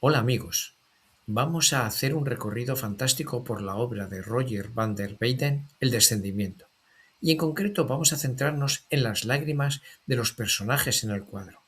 Hola amigos, vamos a hacer un recorrido fantástico por la obra de Roger van der Weyden, El descendimiento, y en concreto vamos a centrarnos en las lágrimas de los personajes en el cuadro.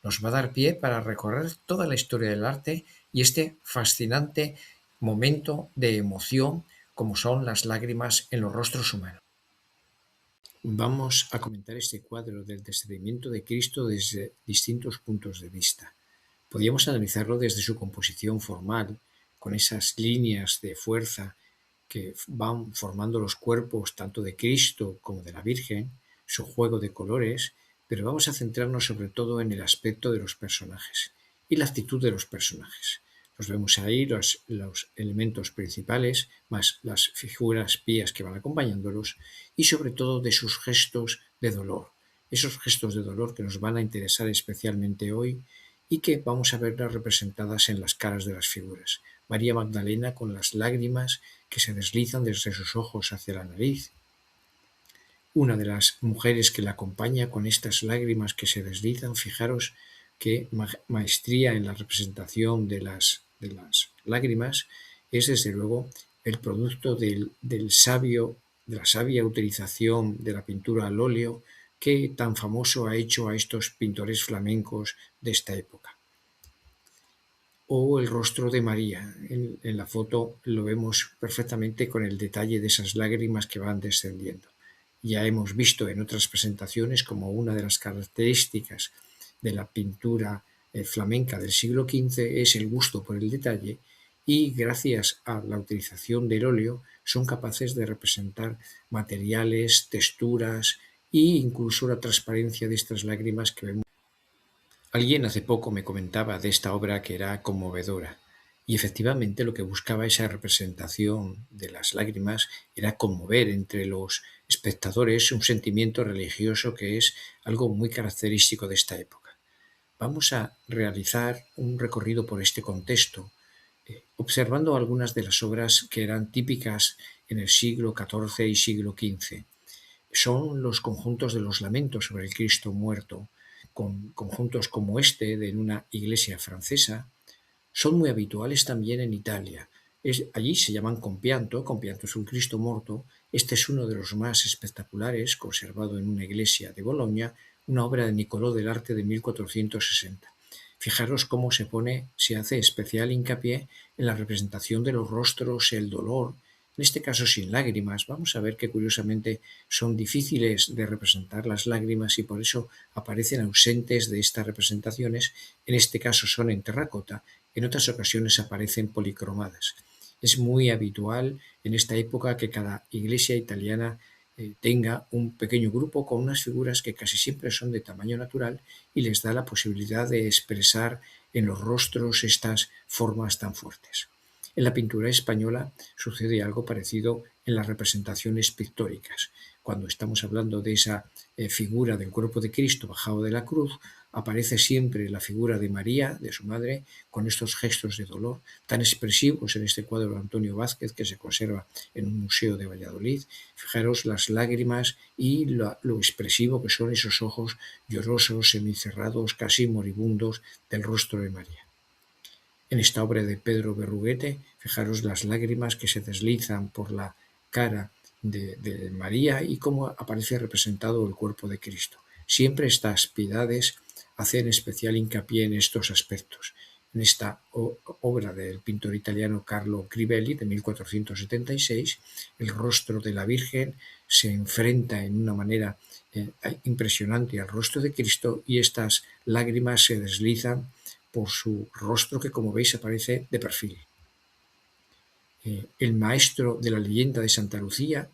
Nos va a dar pie para recorrer toda la historia del arte y este fascinante momento de emoción como son las lágrimas en los rostros humanos. Vamos a comentar este cuadro del descendimiento de Cristo desde distintos puntos de vista. Podríamos analizarlo desde su composición formal, con esas líneas de fuerza que van formando los cuerpos tanto de Cristo como de la Virgen, su juego de colores, pero vamos a centrarnos sobre todo en el aspecto de los personajes y la actitud de los personajes. Los vemos ahí, los elementos principales, más las figuras pías que van acompañándolos, y sobre todo de sus gestos de dolor. Esos gestos de dolor que nos van a interesar especialmente hoy y que vamos a verlas representadas en las caras de las figuras. María Magdalena con las lágrimas que se deslizan desde sus ojos hacia la nariz. Una de las mujeres que la acompaña con estas lágrimas que se deslizan, fijaros qué maestría en la representación de las lágrimas es desde luego el producto de la sabia utilización de la pintura al óleo que tan famoso ha hecho a estos pintores flamencos de esta época. O el rostro de María. En la foto lo vemos perfectamente con el detalle de esas lágrimas que van descendiendo. Ya hemos visto en otras presentaciones como una de las características de la pintura flamenca del siglo XV es el gusto por el detalle y gracias a la utilización del óleo son capaces de representar materiales, texturas e incluso la transparencia de estas lágrimas que vemos. Alguien hace poco me comentaba de esta obra que era conmovedora, y efectivamente lo que buscaba esa representación de las lágrimas era conmover entre los espectadores un sentimiento religioso que es algo muy característico de esta época. Vamos a realizar un recorrido por este contexto, observando algunas de las obras que eran típicas en el siglo XIV y siglo XV. Son los conjuntos de los lamentos sobre el Cristo muerto, con conjuntos como este de una iglesia francesa, son muy habituales también en Italia. Allí se llaman compianto, compianto es un Cristo muerto. Este es uno de los más espectaculares, conservado en una iglesia de Bolonia, una obra de Nicolò del Arte de 1460. Fijaros cómo se hace especial hincapié en la representación de los rostros, el dolor, en este caso sin lágrimas. Vamos a ver que curiosamente son difíciles de representar las lágrimas y por eso aparecen ausentes de estas representaciones. En este caso son en terracota, en otras ocasiones aparecen policromadas. Es muy habitual en esta época que cada iglesia italiana tenga un pequeño grupo con unas figuras que casi siempre son de tamaño natural y les da la posibilidad de expresar en los rostros estas formas tan fuertes. En la pintura española sucede algo parecido en las representaciones pictóricas. Cuando estamos hablando de esa figura del cuerpo de Cristo bajado de la cruz, aparece siempre la figura de María, de su madre, con estos gestos de dolor tan expresivos en este cuadro de Antonio Vázquez que se conserva en un museo de Valladolid. Fijaros las lágrimas y lo expresivo que son esos ojos llorosos, semicerrados, casi moribundos del rostro de María. En esta obra de Pedro Berruguete, fijaros las lágrimas que se deslizan por la cara de María y cómo aparece representado el cuerpo de Cristo. Siempre estas piedades hacen especial hincapié en estos aspectos. En esta obra del pintor italiano Carlo Crivelli de 1476, el rostro de la Virgen se enfrenta en una manera impresionante al rostro de Cristo y estas lágrimas se deslizan por su rostro que, como veis, aparece de perfil. El maestro de la leyenda de Santa Lucía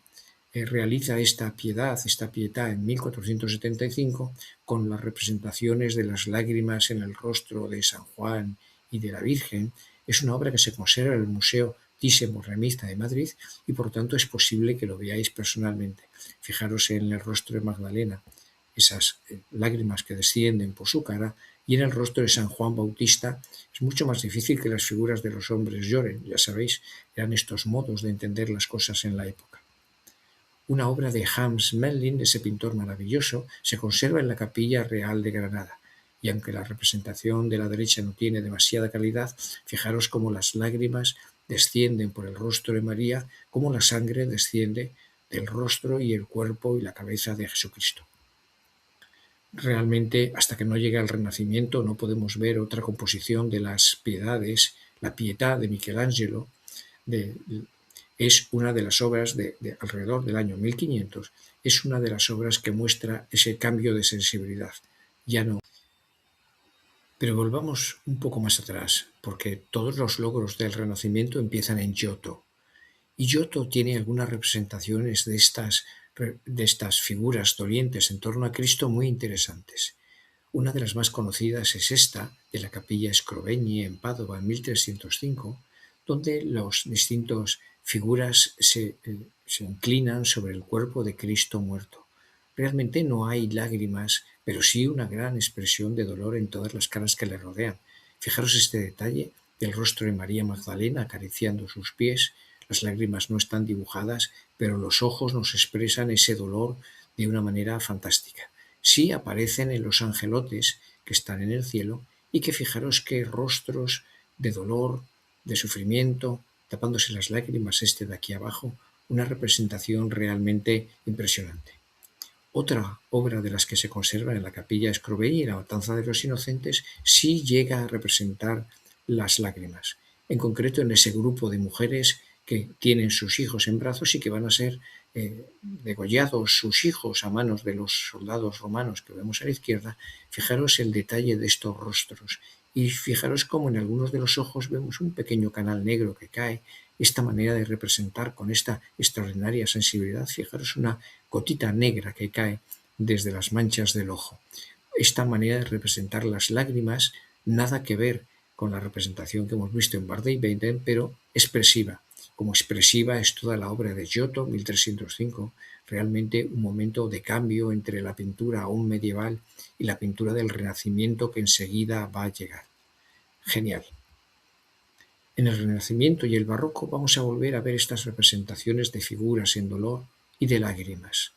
realiza esta pietà en 1475 con las representaciones de las lágrimas en el rostro de San Juan y de la Virgen. Es una obra que se conserva en el Museo Thyssen-Bornemisza de Madrid y por tanto es posible que lo veáis personalmente. Fijaros en el rostro de Magdalena, esas lágrimas que descienden por su cara, y en el rostro de San Juan Bautista es mucho más difícil que las figuras de los hombres lloren. Ya sabéis, eran estos modos de entender las cosas en la época. Una obra de Hans Memling, ese pintor maravilloso, se conserva en la Capilla Real de Granada y aunque la representación de la derecha no tiene demasiada calidad, fijaros cómo las lágrimas descienden por el rostro de María, cómo la sangre desciende del rostro y el cuerpo y la cabeza de Jesucristo. Realmente, hasta que no llega el Renacimiento, no podemos ver otra composición de las piedades. La Pietà de Michelangelo es una de las obras de alrededor del año 1500, es una de las obras que muestra ese cambio de sensibilidad. Ya no. Pero volvamos un poco más atrás, porque todos los logros del Renacimiento empiezan en Giotto. Y Giotto tiene algunas representaciones de estas figuras dolientes en torno a Cristo muy interesantes. Una de las más conocidas es esta, de la capilla Scrovegni en Padova en 1305, donde las distintas figuras se inclinan sobre el cuerpo de Cristo muerto. Realmente no hay lágrimas, pero sí una gran expresión de dolor en todas las caras que le rodean. Fijaros este detalle del rostro de María Magdalena acariciando sus pies. Las lágrimas no están dibujadas, pero los ojos nos expresan ese dolor de una manera fantástica. Sí aparecen en los angelotes que están en el cielo y que fijaros qué rostros de dolor, de sufrimiento, tapándose las lágrimas de aquí abajo, una representación realmente impresionante. Otra obra de las que se conserva en la capilla Scrovegni, La matanza de los inocentes, sí llega a representar las lágrimas, en concreto en ese grupo de mujeres que tienen sus hijos en brazos y que van a ser degollados sus hijos a manos de los soldados romanos que vemos a la izquierda. Fijaros el detalle de estos rostros y fijaros cómo en algunos de los ojos vemos un pequeño canal negro que cae. Esta manera de representar con esta extraordinaria sensibilidad, fijaros una gotita negra que cae desde las manchas del ojo. Esta manera de representar las lágrimas, nada que ver con la representación que hemos visto en Bardet y Baden, pero expresiva. Como expresiva es toda la obra de Giotto, 1305, realmente un momento de cambio entre la pintura aún medieval y la pintura del Renacimiento que enseguida va a llegar. Genial. En el Renacimiento y el Barroco vamos a volver a ver estas representaciones de figuras en dolor y de lágrimas.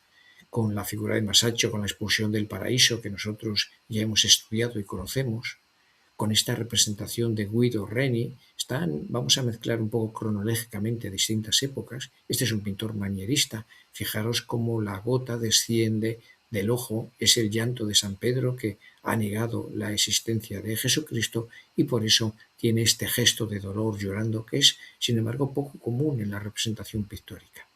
Con la figura de Masaccio, con la expulsión del paraíso que nosotros ya hemos estudiado y conocemos, con esta representación de Guido Reni, vamos a mezclar un poco cronológicamente distintas épocas. Este es un pintor manierista. Fijaros cómo la gota desciende del ojo, es el llanto de San Pedro que ha negado la existencia de Jesucristo y por eso tiene este gesto de dolor llorando que es, sin embargo, poco común en la representación pictórica.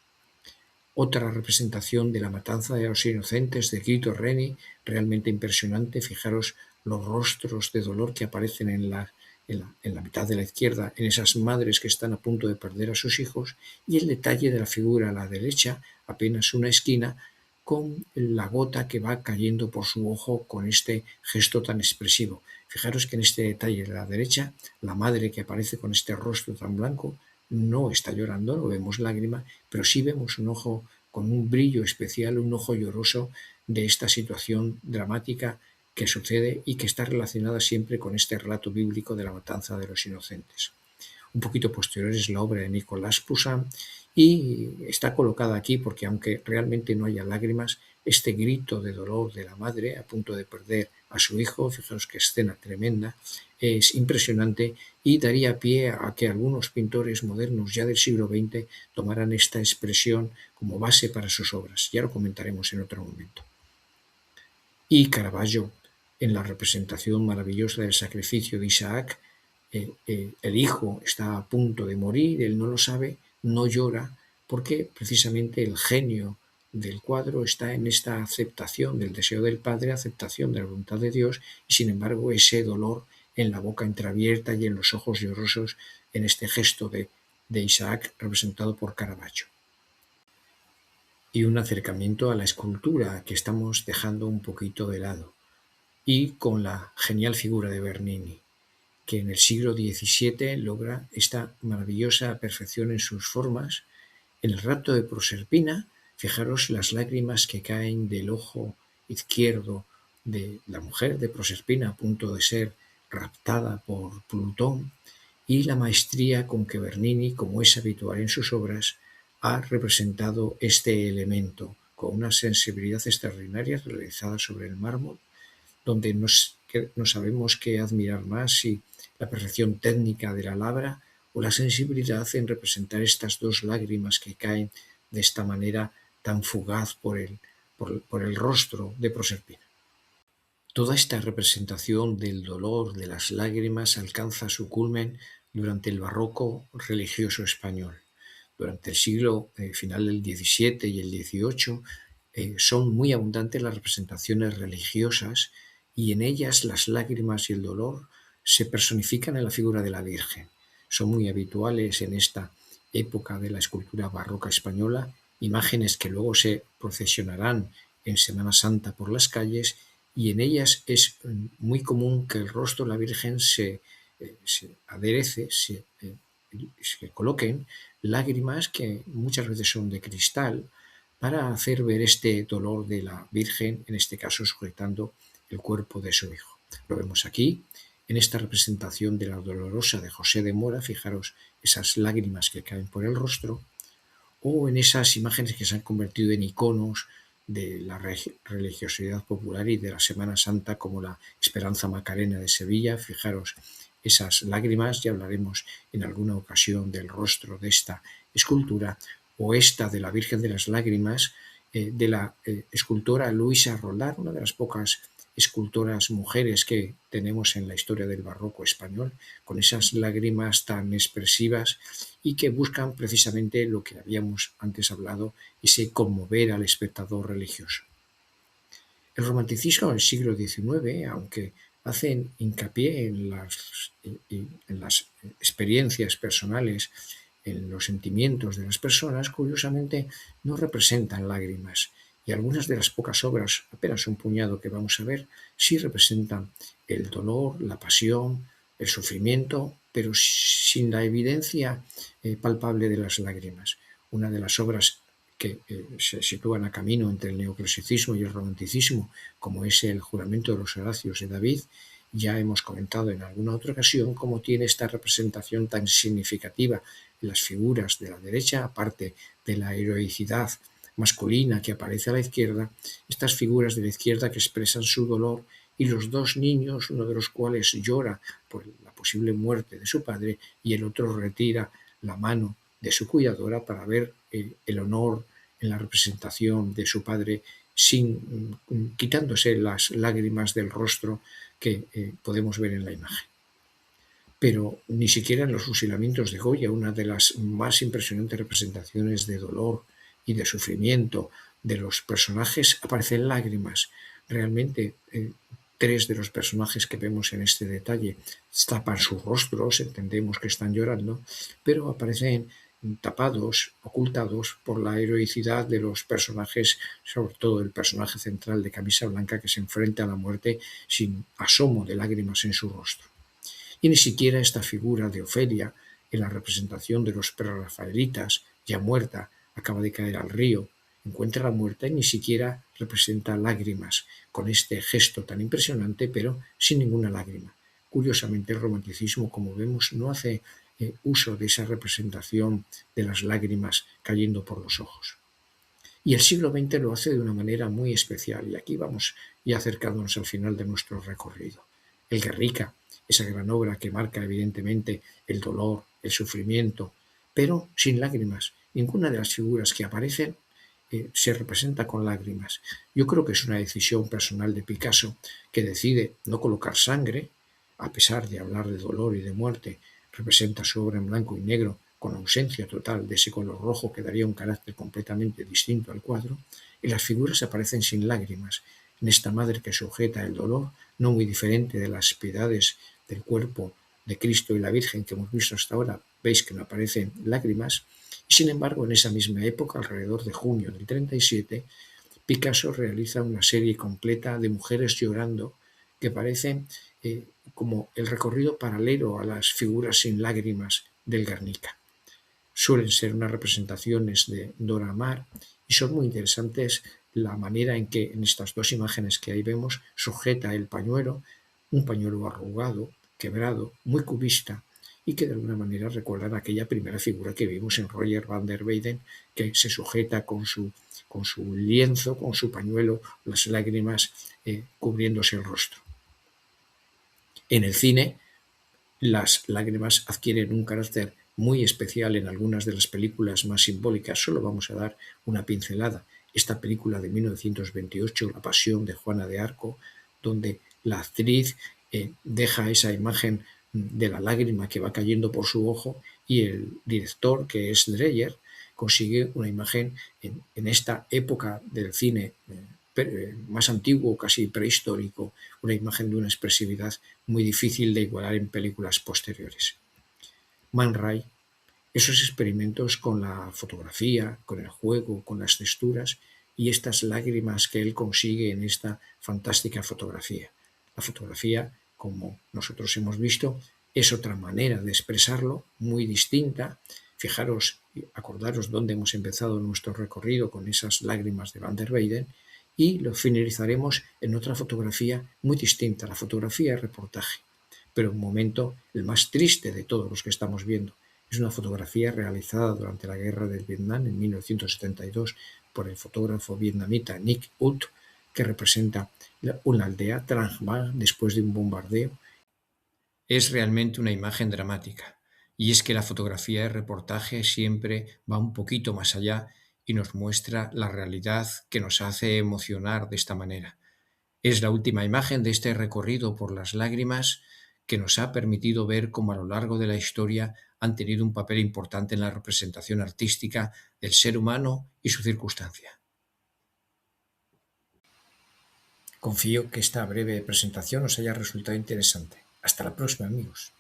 Otra representación de la matanza de los inocentes de Guido Reni, realmente impresionante. Fijaros los rostros de dolor que aparecen en la mitad de la izquierda, en esas madres que están a punto de perder a sus hijos, y el detalle de la figura a la derecha, apenas una esquina, con la gota que va cayendo por su ojo con este gesto tan expresivo. Fijaros que en este detalle de la derecha, la madre que aparece con este rostro tan blanco, no está llorando, no vemos lágrima, pero sí vemos un ojo con un brillo especial, un ojo lloroso de esta situación dramática que sucede y que está relacionada siempre con este relato bíblico de la matanza de los inocentes. Un poquito posterior es la obra de Nicolas Poussin y está colocada aquí porque aunque realmente no haya lágrimas, este grito de dolor de la madre a punto de perder a su hijo, fijaros qué escena tremenda, es impresionante y daría pie a que algunos pintores modernos ya del siglo XX tomaran esta expresión como base para sus obras. Ya lo comentaremos en otro momento. Y Caravaggio, en la representación maravillosa del sacrificio de Isaac, el hijo está a punto de morir, él no lo sabe, no llora, porque precisamente el genio del cuadro está en esta aceptación del deseo del Padre, aceptación de la voluntad de Dios, y sin embargo ese dolor en la boca entreabierta y en los ojos llorosos en este gesto de Isaac representado por Caravaggio. Y un acercamiento a la escultura que estamos dejando un poquito de lado, y con la genial figura de Bernini, que en el siglo XVII logra esta maravillosa perfección en sus formas. En el rapto de Proserpina, fijaros las lágrimas que caen del ojo izquierdo de la mujer de Proserpina a punto de ser raptada por Plutón, y la maestría con que Bernini, como es habitual en sus obras, ha representado este elemento con una sensibilidad extraordinaria realizada sobre el mármol, donde no sabemos qué admirar más, si la perfección técnica de la labra o la sensibilidad en representar estas dos lágrimas que caen de esta manera tan fugaz por el rostro de Proserpina. Toda esta representación del dolor, de las lágrimas, alcanza su culmen durante el barroco religioso español. Durante el siglo final del XVII y el XVIII son muy abundantes las representaciones religiosas y en ellas las lágrimas y el dolor se personifican en la figura de la Virgen. Son muy habituales en esta época de la escultura barroca española, imágenes que luego se procesionarán en Semana Santa por las calles, y en ellas es muy común que el rostro de la Virgen se aderece, se coloquen lágrimas que muchas veces son de cristal para hacer ver este dolor de la Virgen, en este caso sujetando el cuerpo de su hijo. Lo vemos aquí, en esta representación de la Dolorosa de José de Mora, fijaros esas lágrimas que caen por el rostro, o en esas imágenes que se han convertido en iconos de la religiosidad popular y de la Semana Santa, como la Esperanza Macarena de Sevilla. Fijaros esas lágrimas, ya hablaremos en alguna ocasión del rostro de esta escultura, o esta de la Virgen de las Lágrimas, de la escultora Luisa Roldán, una de las pocas escultoras mujeres que tenemos en la historia del barroco español, con esas lágrimas tan expresivas y que buscan precisamente lo que habíamos antes hablado, ese conmover al espectador religioso. El romanticismo del siglo XIX, aunque hacen hincapié en las experiencias personales, en los sentimientos de las personas, curiosamente no representan lágrimas, y algunas de las pocas obras, apenas un puñado que vamos a ver, sí representan el dolor, la pasión, el sufrimiento, pero sin la evidencia palpable de las lágrimas. Una de las obras que se sitúan a camino entre el neoclasicismo y el romanticismo, como es el Juramento de los Horacios de David, ya hemos comentado en alguna otra ocasión cómo tiene esta representación tan significativa en las figuras de la derecha, aparte de la heroicidad masculina que aparece a la izquierda, estas figuras de la izquierda que expresan su dolor, y los dos niños, uno de los cuales llora por la posible muerte de su padre y el otro retira la mano de su cuidadora para ver el honor en la representación de su padre, quitándose las lágrimas del rostro que podemos ver en la imagen. Pero ni siquiera en los fusilamientos de Goya, una de las más impresionantes representaciones de dolor y de sufrimiento de los personajes, aparecen lágrimas. Realmente, tres de los personajes que vemos en este detalle tapan sus rostros, entendemos que están llorando, pero aparecen tapados, ocultados por la heroicidad de los personajes, sobre todo el personaje central de camisa blanca, que se enfrenta a la muerte sin asomo de lágrimas en su rostro. Y ni siquiera esta figura de Ofelia, en la representación de los prerrafaelitas, ya muerta, acaba de caer al río, encuentra la muerte y ni siquiera representa lágrimas, con este gesto tan impresionante, pero sin ninguna lágrima. Curiosamente, el romanticismo, como vemos, no hace uso de esa representación de las lágrimas cayendo por los ojos. Y el siglo XX lo hace de una manera muy especial, y aquí vamos ya acercándonos al final de nuestro recorrido. El Guernica, esa gran obra que marca evidentemente el dolor, el sufrimiento, pero sin lágrimas. Ninguna de las figuras que aparecen se representa con lágrimas. Yo creo que es una decisión personal de Picasso, que decide no colocar sangre, a pesar de hablar de dolor y de muerte. Representa su obra en blanco y negro, con ausencia total de ese color rojo que daría un carácter completamente distinto al cuadro, y las figuras aparecen sin lágrimas, en esta madre que sujeta el dolor, no muy diferente de las piedades del cuerpo de Cristo y la Virgen que hemos visto hasta ahora. Veis que no aparecen lágrimas, y sin embargo en esa misma época, alrededor de junio del 37, Picasso realiza una serie completa de mujeres llorando que parecen como el recorrido paralelo a las figuras sin lágrimas del Guernica. Suelen ser unas representaciones de Dora Maar y son muy interesantes la manera en que en estas dos imágenes que ahí vemos sujeta el pañuelo, un pañuelo arrugado, quebrado, muy cubista, y que de alguna manera recuerdan aquella primera figura que vimos en Roger van der Weyden, que se sujeta con su lienzo, con su pañuelo, las lágrimas cubriéndose el rostro. En el cine, las lágrimas adquieren un carácter muy especial en algunas de las películas más simbólicas. Solo vamos a dar una pincelada. Esta película de 1928, La Pasión de Juana de Arco, donde la actriz deja esa imagen de la lágrima que va cayendo por su ojo y el director, que es Dreyer, consigue una imagen en esta época del cine más antiguo, casi prehistórico, una imagen de una expresividad muy difícil de igualar en películas posteriores. Man Ray, esos experimentos con la fotografía, con el juego, con las texturas y estas lágrimas que él consigue en esta fantástica fotografía. La fotografía, como nosotros hemos visto, es otra manera de expresarlo, muy distinta. Fijaros, acordaros dónde hemos empezado nuestro recorrido con esas lágrimas de Van der Weyden, y lo finalizaremos en otra fotografía muy distinta, la fotografía de reportaje, pero un momento el más triste de todos los que estamos viendo. Es una fotografía realizada durante la Guerra del Vietnam en 1972 por el fotógrafo vietnamita Nick Ut, que representa una aldea Trang Ba después de un bombardeo. Es realmente una imagen dramática, y es que la fotografía de reportaje siempre va un poquito más allá y nos muestra la realidad que nos hace emocionar de esta manera. Es la última imagen de este recorrido por las lágrimas que nos ha permitido ver cómo a lo largo de la historia han tenido un papel importante en la representación artística del ser humano y su circunstancia. Confío que esta breve presentación os haya resultado interesante. Hasta la próxima, amigos.